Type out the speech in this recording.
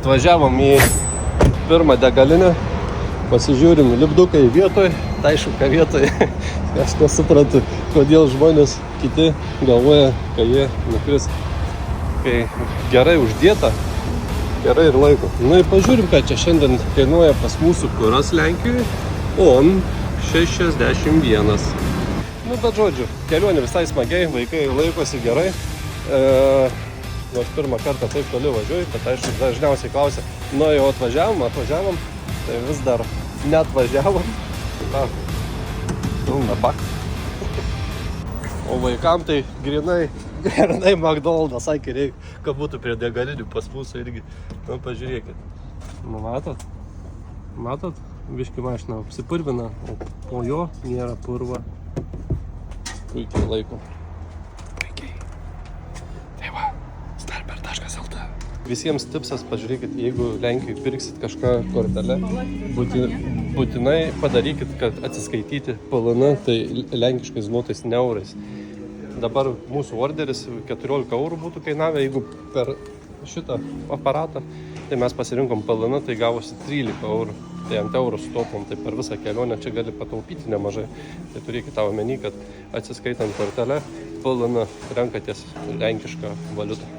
Atvažiavom į pirmą degalinę, pasižiūrim, lipdukai vietoj, taišuka vietoj. Aš nesuprantu, kodėl žmonės kiti galvoja, kai jie nukris. Kai gerai uždėta, gerai ir laiko. Na ir pažiūrim, kad čia šiandien kainuoja pas mūsų kuras Lenkijoje, on 61. Nu, bet žodžiu, kelionė visai smagiai, vaikai laikosi gerai. Nors pirmą kartą taip toli važiuoju, bet aišku, dažniausiai klausia, nu jau atvažiavom, tai vis dar neatvažiavom. Pak. O vaikam tai grinai McDonald's, sakė, reikia, kad būtų prie degalinių pas mūsų irgi. Nu, pažiūrėkit. Nu, matot? Biški mašina apsipurvina, o po jo nėra purva. Puikiai laiko. Puikiai. Tai va, starper.lt. Visiems tipsas, pažiūrėkit, jeigu Lenkijoje pirksit kažką kortelę, būtinai padarykit, kad atsiskaityti PLN, tai lenkiškais zlotais, ne eurais. Dabar mūsų orderis 14 eurų būtų kainavę, jeigu per šitą aparatą, tai mes pasirinkom PLN, tai gavosi 13 eurų. Tai ant eurų sutaupom, tai per visą kelionę čia gali pataupyti nemažai. Tai turėkit tą omeny, kad atsiskaitant kortelę, PLN renkatės lenkišką valiutą.